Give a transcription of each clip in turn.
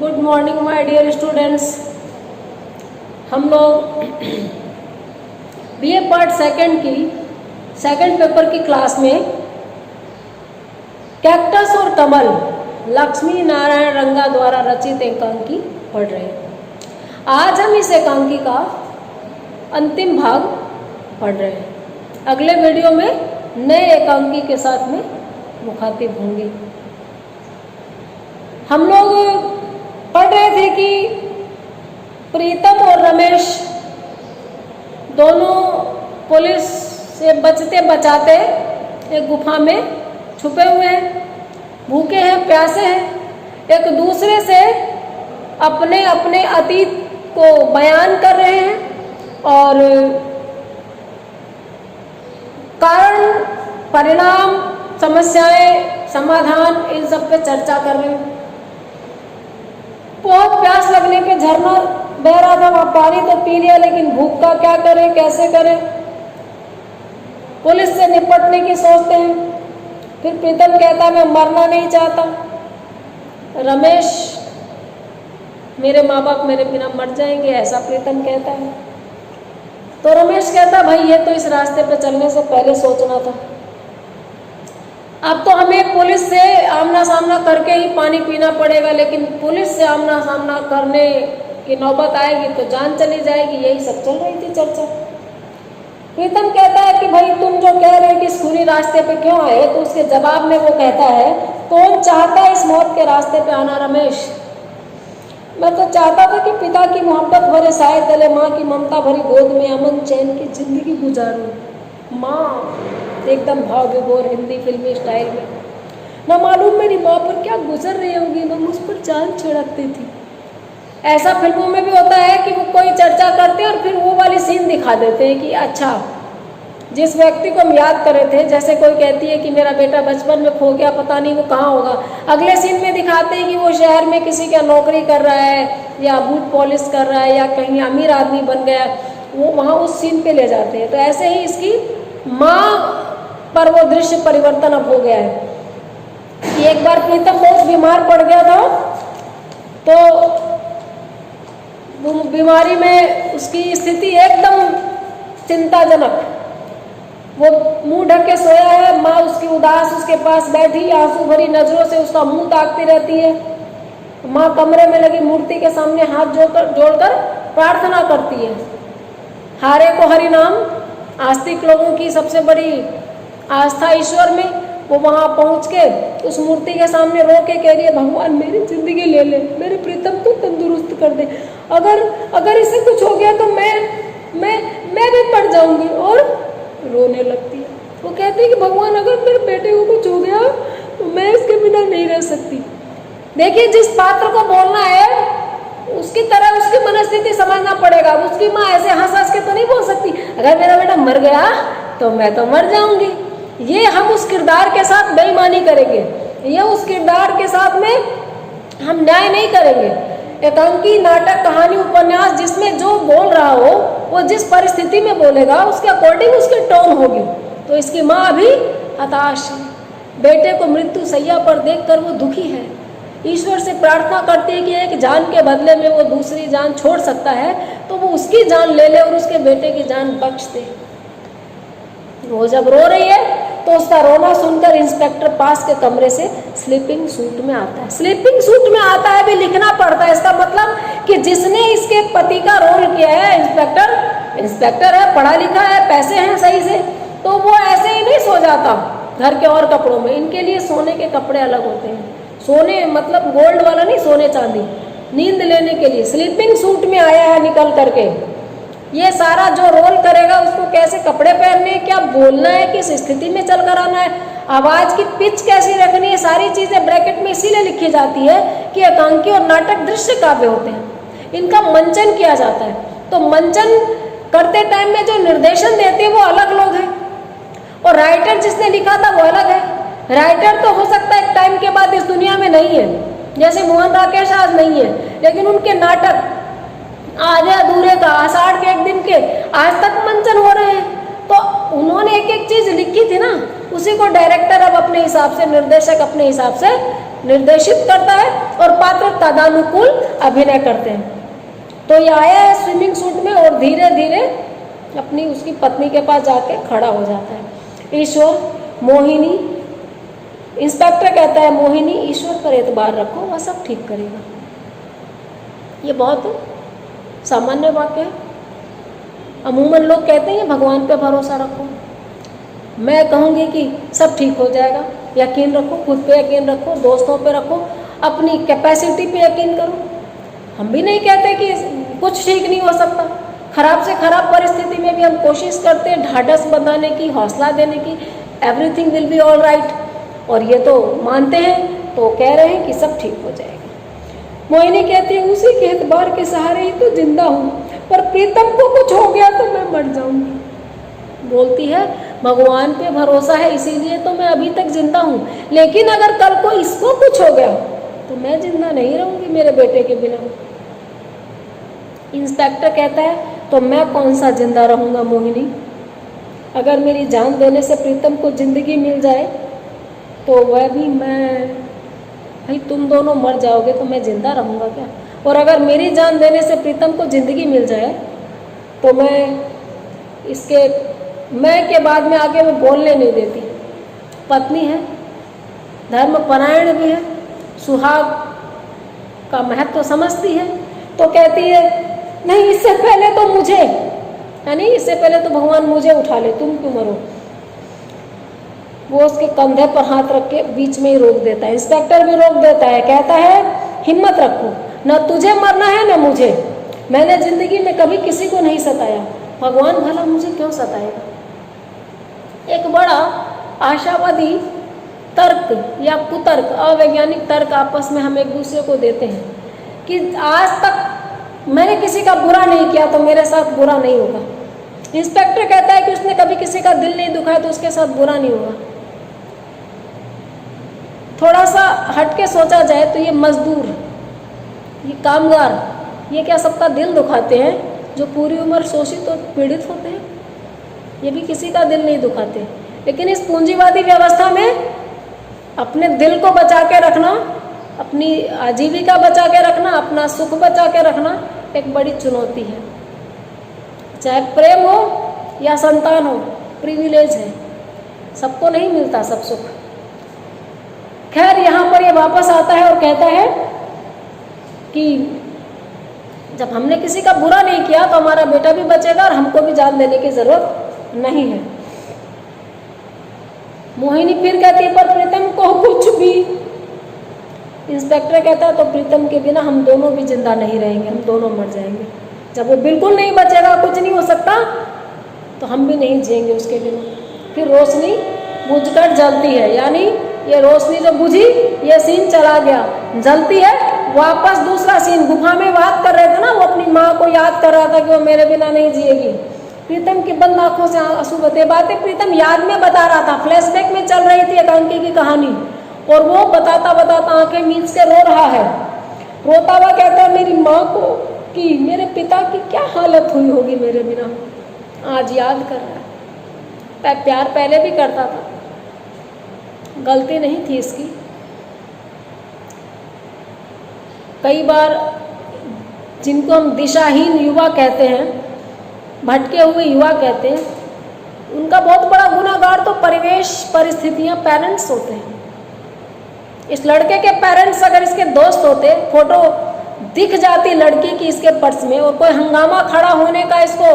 Good morning my dear students. हम लोग BA part second paper की क्लास में कैक्टस और कमल लक्ष्मी नारायण रंगा द्वारा रचित एकांकी पढ़ रहे हैं। आज हम इस एकांकी का अंतिम भाग पढ़ रहे हैं। अगले वीडियो में नए एकांकी के साथ में मुखातिब होंगे। हम लोग पढ़ रहे थे कि प्रीतम और रमेश दोनों पुलिस से बचते बचाते एक गुफा में छुपे हुए हैं, भूखे हैं, प्यासे हैं, एक दूसरे से अपने अपने अतीत को बयान कर रहे हैं और कारण, परिणाम, समस्याएं, समाधान, इन सब पे चर्चा कर रहे हैं। बहुत प्यास लगने पे झरना बह रहा था, वहां पानी तो पी लिया, लेकिन भूख का क्या करें, कैसे करें। पुलिस से निपटने की सोचते हैं। फिर प्रीतम कहता मैं मरना नहीं चाहता। रमेश, मेरे माँ बाप मेरे बिना मर जाएंगे, ऐसा प्रीतम कहता है। तो रमेश कहता भाई ये तो इस रास्ते पे चलने से पहले सोचना था। अब तो हमें पुलिस से आमना सामना करके ही पानी पीना पड़ेगा, लेकिन पुलिस से आमना सामना करने की नौबत आएगी तो जान चली जाएगी। यही सब चल रही थी चर्चा। प्रीतम कहता है कि भाई तुम जो कह रहे हो कि इस खुली रास्ते पे क्यों आए, तो उसके जवाब में वो कहता है कौन चाहता है इस मौत के रास्ते पे आना रमेश। मैं तो चाहता था कि पिता की मोहब्बत भरे साए तले माँ की ममता भरी गोद में अमन चैन की जिंदगी गुजारूं। माँ एकदम भाव विभोर हिंदी फिल्मी स्टाइल में। ना मालूम मेरी माँ पर क्या गुजर रही होगी, मैं मुझ पर जान छिड़कती थी। ऐसा फिल्मों में भी होता है कि वो कोई चर्चा करते हैं और फिर वो वाली सीन दिखा देते हैं कि अच्छा जिस व्यक्ति को हम याद कर रहे थे, जैसे कोई कहती है कि मेरा बेटा बचपन में खो गया, पता नहीं वो कहाँ होगा, अगले सीन में दिखाते हैं कि वो शहर में किसी का नौकरी कर रहा है या बूट पॉलिश कर रहा है या कहीं अमीर आदमी बन गया, वो वहाँ उस सीन पे ले जाते हैं। तो ऐसे ही इसकी माँ पर वो दृश्य परिवर्तन अब हो गया है कि एक बार प्रीतम बहुत बीमार पड़ गया था, तो बीमारी में उसकी स्थिति एकदम चिंताजनक। वो मुंह ढक के सोया है, माँ उसकी उदास उसके पास बैठी आंसू भरी नजरों से उसका मुंह ताकती रहती है। माँ कमरे में लगी मूर्ति के सामने हाथ जोड़कर प्रार्थना करती है। हारे को हरि नाम, आस्तिक लोगों की सबसे बड़ी आस्था ईश्वर में। वो वहाँ पहुँच के उस मूर्ति के सामने रो के कह रही है भगवान मेरी जिंदगी ले ले, मेरे प्रीतम को तंदुरुस्त कर दे, अगर इसे कुछ हो गया तो मैं भी पड़ जाऊंगी। और रोने लगती है। वो कहती है कि भगवान अगर मेरे बेटे को कुछ हो गया तो मैं इसके बिना नहीं रह सकती। देखिए जिस पात्र को बोलना है उसकी तरह उसकी मनस्थिति समझना पड़ेगा। उसकी माँ ऐसे हंस हंस के तो नहीं बोल सकती अगर मेरा बेटा मर गया तो मैं तो मर जाऊंगी। ये हम उस किरदार के साथ बेईमानी करेंगे, ये उस किरदार के साथ में हम न्याय नहीं करेंगे। एकांकी, नाटक, कहानी, उपन्यास जिसमें जो बोल रहा हो वो जिस परिस्थिति में बोलेगा उसके अकॉर्डिंग उसकी टोन होगी। तो इसकी माँ अभी हताश है, बेटे को मृत्यु सैया पर देखकर वो दुखी है। ईश्वर से प्रार्थना करती है कि एक जान के बदले में वो दूसरी जान छोड़ सकता है तो वो उसकी जान ले ले और उसके बेटे की जान बख्श दे। वो जब रो रही है तो उसका रोना सुनकर इंस्पेक्टर पास के कमरे से स्लीपिंग सूट में आता है। स्लीपिंग सूट में आता है भी लिखना पड़ता है। इसका मतलब कि जिसने इसके पति का रोल किया है इंस्पेक्टर है, पढ़ा लिखा है, पैसे हैं सही से, तो वो ऐसे ही नहीं सो जाता घर के और कपड़ों में। इनके लिए सोने के कपड़े अलग होते हैं। सोने मतलब गोल्ड वाला नहीं, सोने चांदी, नींद लेने के लिए स्लीपिंग सूट में आया है निकल करके। ये सारा जो रोल करेगा उसको कैसे कपड़े पहनने, क्या बोलना है, किस स्थिति में चल कर आना है, आवाज की पिच कैसी रखनी है, सारी चीजें ब्रैकेट में इसीलिए लिखी जाती है कि एकांकी और नाटक दृश्य काव्य होते हैं। इनका मंचन किया जाता है। तो मंचन करते टाइम में जो निर्देशन देते हैं वो अलग लोग हैं और राइटर जिसने लिखा था वो अलग है। राइटर तो हो सकता है एक टाइम के बाद इस दुनिया में नहीं है, जैसे मोहन राकेश आज नहीं है, लेकिन उनके नाटक आधे अधूरे का, आषाढ़ के एक दिन के आज तक मंचन हो रहे हैं। तो उन्होंने एक एक चीज लिखी थी ना, उसी को डायरेक्टर अब अपने हिसाब से, निर्देशक अपने हिसाब से निर्देशित करता है और पात्रता तदानुकूल अभिनय करते हैं। तो ये आया है स्विमिंग सूट में और धीरे धीरे अपनी उसकी पत्नी के पास जाके खड़ा हो जाता है। ईश्वर, मोहिनी, इंस्पेक्टर कहता है मोहिनी ईश्वर पर एतबार रखो, वह सब ठीक करेगा। ये बहुत सामान्य वाक्य है। अमूमन लोग कहते हैं भगवान पे भरोसा रखो। मैं कहूँगी कि सब ठीक हो जाएगा। यकीन रखो, खुद पे यकीन रखो, दोस्तों पे रखो, अपनी कैपेसिटी पे यकीन करो। हम भी नहीं कहते कि कुछ ठीक नहीं हो सकता। खराब से खराब परिस्थिति में भी हम कोशिश करते हैं ढाढ़स बंधाने की, हौसला देने की, everything will be all right. और ये तो मानते हैं तो कह रहे हैं कि सब ठीक हो जाएगा। मोहिनी कहती है उसी के एतबार के सहारे ही तो जिंदा हूँ, पर प्रीतम को कुछ हो गया तो मैं मर जाऊंगी। बोलती है भगवान पे भरोसा है इसीलिए तो मैं अभी तक जिंदा हूँ, लेकिन अगर कल को इसको कुछ हो गया तो मैं जिंदा नहीं रहूंगी मेरे बेटे के बिना। इंस्पेक्टर कहता है तो मैं कौन सा जिंदा रहूंगा मोहिनी, अगर मेरी जान देने से प्रीतम को जिंदगी मिल जाए तो वह भी मैं, भाई तुम दोनों मर जाओगे तो मैं जिंदा रहूंगा क्या। और अगर मेरी जान देने से प्रीतम को जिंदगी मिल जाए तो मैं के बाद में आगे मैं बोलने नहीं देती। पत्नी है, धर्म परायण भी है, सुहाग का महत्व तो समझती है, तो कहती है नहीं इससे पहले तो मुझे, यानी इससे पहले तो भगवान मुझे उठा ले, तुम क्यों मरो। वो उसके कंधे पर हाथ रख के बीच में ही रोक देता है। इंस्पेक्टर भी रोक देता है, कहता है हिम्मत रखो, न तुझे मरना है न मुझे। मैंने जिंदगी में कभी किसी को नहीं सताया, भगवान भला मुझे क्यों सताएगा। एक बड़ा आशावादी तर्क या कुतर्क, अवैज्ञानिक तर्क आपस में हम एक दूसरे को देते हैं कि आज तक मैंने किसी का बुरा नहीं किया तो मेरे साथ बुरा नहीं होगा। इंस्पेक्टर कहता है कि उसने कभी किसी का दिल नहीं दुखाया तो उसके साथ बुरा नहीं होगा। थोड़ा सा हटके सोचा जाए तो ये मजदूर, ये कामगार, ये क्या सबका दिल दुखाते हैं जो पूरी उम्र शोषित और पीड़ित होते हैं? ये भी किसी का दिल नहीं दुखाते। लेकिन इस पूंजीवादी व्यवस्था में अपने दिल को बचा के रखना, अपनी आजीविका बचा के रखना, अपना सुख बचा के रखना एक बड़ी चुनौती है। चाहे प्रेम हो या संतान हो, प्रिविलेज है, सबको नहीं मिलता सब सुख। खैर यहाँ पर ये वापस आता है और कहता है कि जब हमने किसी का बुरा नहीं किया तो हमारा बेटा भी बचेगा और हमको भी जान देने की जरूरत नहीं है। मोहिनी फिर कहती है पर प्रीतम को कुछ भी। इंस्पेक्टर कहता है तो प्रीतम के बिना हम दोनों भी जिंदा नहीं रहेंगे, हम दोनों मर जाएंगे। जब वो बिल्कुल नहीं बचेगा, कुछ नहीं हो सकता, तो हम भी नहीं जिएंगे उसके बिना। फिर रोशनी बुझकर जलती है, यानी ये रोशनी जो बुझी, ये सीन चला गया, जलती है। वापस दूसरा सीन, गुफा में बात कर रहे थे ना, वो अपनी माँ को याद कर रहा था कि वो मेरे बिना नहीं जिएगी। प्रीतम की बंद आंखों से आंसू बहते, बातें प्रीतम याद में बता रहा था। फ्लैशबैक में चल रही थी एकांकी की कहानी और वो बताता बताता आंखें मींच के रो रहा है। रोता हुआ कहता है मेरी माँ को कि मेरे पिता की क्या हालत हुई होगी मेरे बिना, आज याद कर रहा है। प्यार पहले भी करता था, गलती नहीं थी इसकी। कई बार जिनको हम दिशाहीन युवा कहते हैं, भटके हुए युवा कहते हैं, उनका बहुत बड़ा गुनाहगार तो परिवेश, परिस्थितियां, पेरेंट्स होते हैं। इस लड़के के पेरेंट्स अगर इसके दोस्त होते, फोटो दिख जाती लड़की की इसके पर्स में और कोई हंगामा खड़ा होने का इसको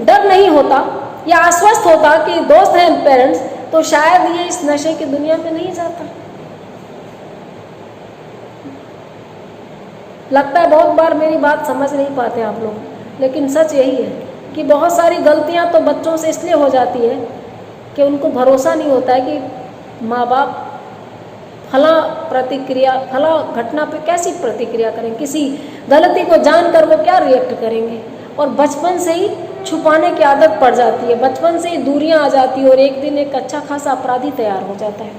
डर नहीं होता या आश्वस्त होता कि दोस्त हैं पेरेंट्स, तो शायद ये इस नशे की दुनिया में नहीं जाता। लगता है बहुत बार मेरी बात समझ नहीं पाते आप लोग, लेकिन सच यही है कि बहुत सारी गलतियां तो बच्चों से इसलिए हो जाती है कि उनको भरोसा नहीं होता है कि माँ बाप फला प्रतिक्रिया, फला घटना पे कैसी प्रतिक्रिया करें, किसी गलती को जानकर वो क्या रिएक्ट करेंगे। और बचपन से ही छुपाने की आदत पड़ जाती है, बचपन से ही दूरियां आ जाती है और एक दिन एक अच्छा खासा अपराधी तैयार हो जाता है।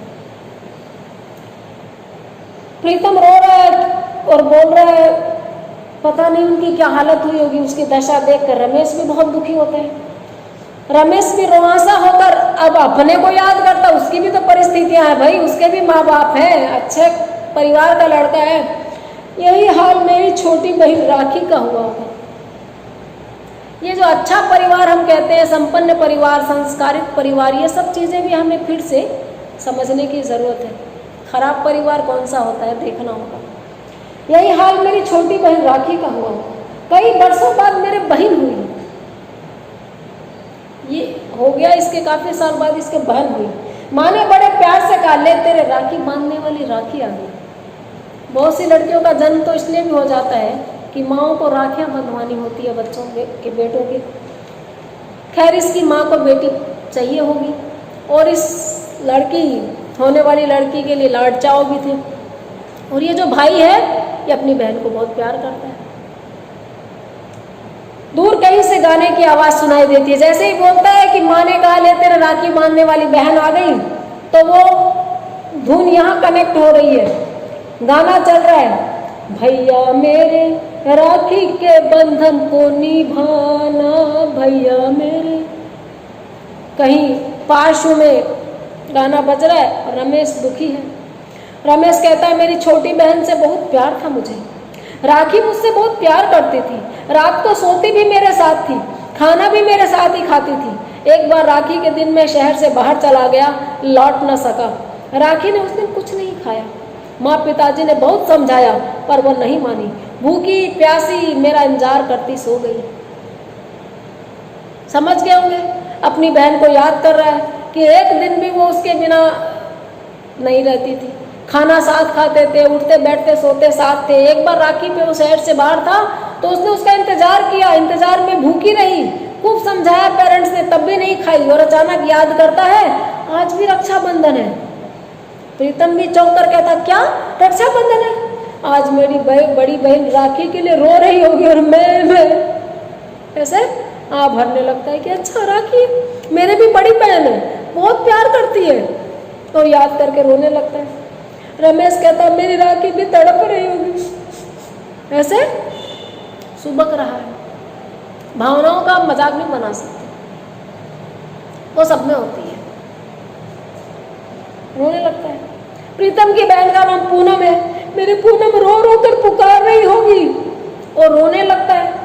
प्रीतम रो रहा है और बोल रहा है, पता नहीं उनकी क्या हालत हुई होगी। उसकी दशा देखकर रमेश भी बहुत दुखी होता है। रमेश भी रोमांसा होकर अब अपने को याद करता, उसकी भी तो परिस्थितियां हैं भाई, उसके भी माँ बाप हैं, अच्छे परिवार का लड़का है। यही छोटी बहन राखी का हुआ होगा। ये जो अच्छा परिवार हम कहते हैं, संपन्न परिवार, संस्कारित परिवार, ये सब चीज़ें भी हमें फिर से समझने की ज़रूरत है। खराब परिवार कौन सा होता है देखना होगा। यही हाल मेरी छोटी बहन राखी का हुआ। कई वर्षों बाद मेरे बहन हुई, ये हो गया इसके काफ़ी साल बाद इसके बहन हुई। माँ ने बड़े प्यार से कहा, ले तेरे राखी बांधने वाली राखी आ गई। बहुत सी लड़कियों का जन्म तो इसलिए भी हो जाता है कि माँओं को राखियाँ बंधवानी होती है बच्चों के, बेटों की। खैर इसकी माँ को बेटी चाहिए होगी और इस लड़की होने वाली लड़की के लिए लाड चाव भी थे। और ये जो भाई है ये अपनी बहन को बहुत प्यार करता है। दूर कहीं से गाने की आवाज़ सुनाई देती है। जैसे ही बोलता है कि माँ ने कहा ले तेरे राखी बांधने वाली बहन आ गई, तो वो धुन यहाँ कनेक्ट हो रही है, गाना चल रहा है, भैया मेरे राखी के बंधन को निभाना, भैया मेरे। कहीं पार्श्व में गाना बज रहा है और रमेश दुखी है। रमेश कहता है मेरी छोटी बहन से बहुत प्यार था मुझे, राखी मुझसे बहुत प्यार करती थी, रात को सोती भी मेरे साथ थी, खाना भी मेरे साथ ही खाती थी। एक बार राखी के दिन मैं शहर से बाहर चला गया, लौट न सका। राखी ने उस दिन कुछ नहीं खाया। माँ पिताजी ने बहुत समझाया पर वो नहीं मानी। भूखी प्यासी मेरा इंतजार करती सो गई। समझ गए होंगे, अपनी बहन को याद कर रहा है कि एक दिन भी वो उसके बिना नहीं रहती थी। खाना साथ खाते थे, उठते बैठते सोते साथ थे। एक बार राखी पे वो शहर से बाहर था तो उसने उसका इंतजार किया, इंतजार में भूखी रही। खूब समझाया पेरेंट्स ने, तब भी नहीं खाई। और अचानक याद करता है आज भी रक्षाबंधन है। प्रीतम भी चौंक कर कहता क्या रक्षाबंधन है? आज मेरी बड़ी बहन राखी के लिए रो रही होगी और मैं ऐसे भरने लगता है कि अच्छा राखी मेरे भी बड़ी बहन है, बहुत प्यार करती है। तो याद करके रोने लगता है। रमेश कहता मेरी राखी भी तड़प रही होगी। ऐसे सुबक रहा है। भावनाओं का मजाक नहीं बना सकते, वो सब में होती है। रोने लगता है। प्रीतम की बहन का नाम पूनम है। मेरी पूनम रो रो कर पुकार रही होगी और रोने लगता है।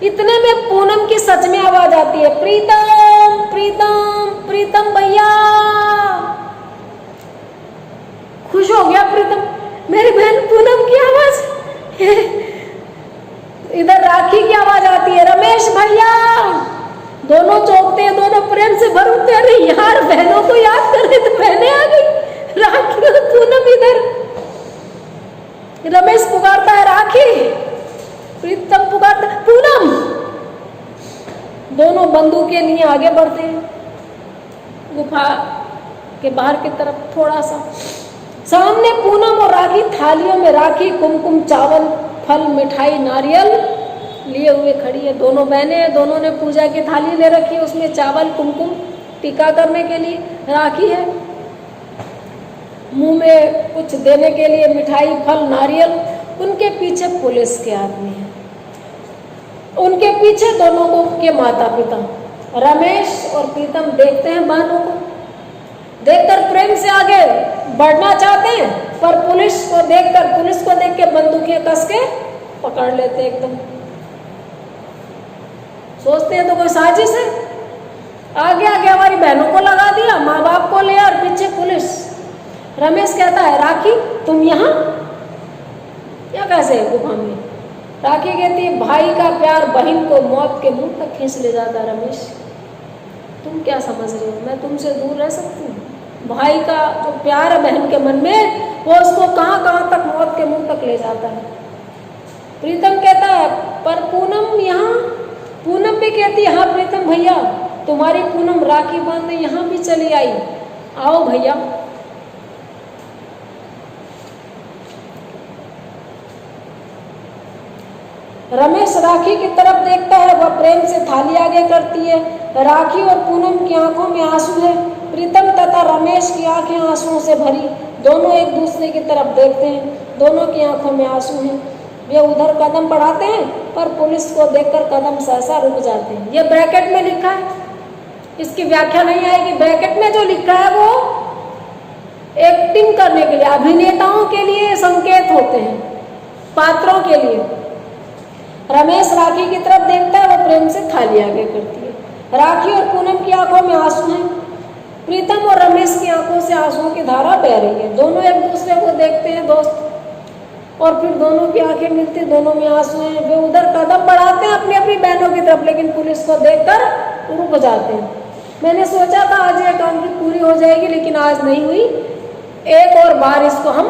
इतने में पूनम की सच में आवाज आती है, प्रीतम प्रीतम प्रीतम भैया। खुश हो गया प्रीतम, मेरी बहन पूनम की आवाज। इधर राखी की आवाज आती है, रमेश भैया। दोनों चौंकते हैं, दोनों प्रेम से भर उठते हैं। अरे यार बहनों को याद कर रहे तो बहनें आ गई। राखी और पूनम इधर। रमेश पुकारता है राखी, प्रीतम पुकारता है पूनम। दोनों बंदूकें लिए आगे बढ़ते हैं गुफा के बाहर की तरफ। थोड़ा सा सामने पूनम और राखी थालियों में राखी, कुमकुम, चावल, फल, मिठाई, नारियल लिए हुए खड़ी है। दोनों बहनें हैं, दोनों ने पूजा की थाली ले रखी है, उसमें चावल, कुमकुम, टीका करने के लिए राखी है, मुंह में कुछ देने के लिए मिठाई, फल, नारियल। उनके पीछे पुलिस के आदमी हैं, उनके पीछे दोनों को के माता पिता। रमेश और प्रीतम देखते हैं बहनों को, देखकर प्रेम से आगे बढ़ना चाहते हैं पर पुलिस को देख के बंदूकें कस के पकड़ लेते हैं। एकदम सोचते हैं तो कोई साजिश है। आगे आगे हमारी बहनों को लगा दिया, माँ बाप को ले और पीछे पुलिस। रमेश कहता है राखी तुम यहाँ क्या कैसे गुफा में? राखी कहती है भाई का प्यार बहन को मौत के मुंह तक खींच ले जाता है। रमेश तुम क्या समझ रहे हो, मैं तुमसे दूर रह सकती हूँ? भाई का जो प्यार है बहन के मन में वो उसको कहाँ कहाँ तक मौत के मुंह तक ले जाता है। प्रीतम कहता है पर पूनम यहाँ। पूनम भी कहती है हाँ प्रीतम भैया, तुम्हारी पूनम राखी बांधने यहाँ भी चली आई, आओ भैया। रमेश राखी की तरफ देखता है, वह प्रेम से थाली आगे करती है। राखी और पूनम की आंखों में आंसू है। प्रीतम तथा रमेश की आंखें आंसुओं से भरी, दोनों एक दूसरे की तरफ देखते हैं, दोनों की आंखों में आंसू हैं। वे उधर कदम बढ़ाते हैं पर पुलिस को देखकर कदम सहसा रुक जाते हैं। ये ब्रैकेट में लिखा है, इसकी व्याख्या नहीं आएगी। ब्रैकेट में जो लिखा है वो एक्टिंग करने के लिए, अभिनेताओं के लिए संकेत होते हैं। पात्रों के लिए। रमेश राखी की तरफ देखता है, वो प्रेम से थाली आगे करती है। राखी और पूनम की आंखों में आंसू हैं। प्रीतम और रमेश की आंखों से आंसुओं की धारा बह रही है। दोनों एक दूसरे को देखते हैं दोस्त, और फिर दोनों की आंखें मिलती, दोनों में आंसू हैं। वे उधर कदम बढ़ाते हैं अपनी अपनी बहनों की तरफ, लेकिन पुलिस को देखकर रुक जाते हैं। मैंने सोचा था आज ये कहानी पूरी हो जाएगी, लेकिन आज नहीं हुई। एक और बार इसको हम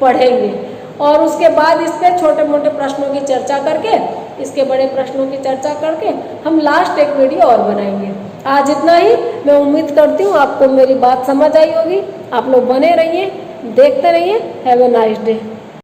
पढ़ेंगे और उसके बाद इस पे छोटे मोटे प्रश्नों की चर्चा करके, इसके बड़े प्रश्नों की चर्चा करके हम लास्ट एक वीडियो और बनाएंगे। आज इतना ही। मैं उम्मीद करती हूँ आपको मेरी बात समझ आई होगी। आप लोग बने रहिए, देखते रहिए। Have a nice day.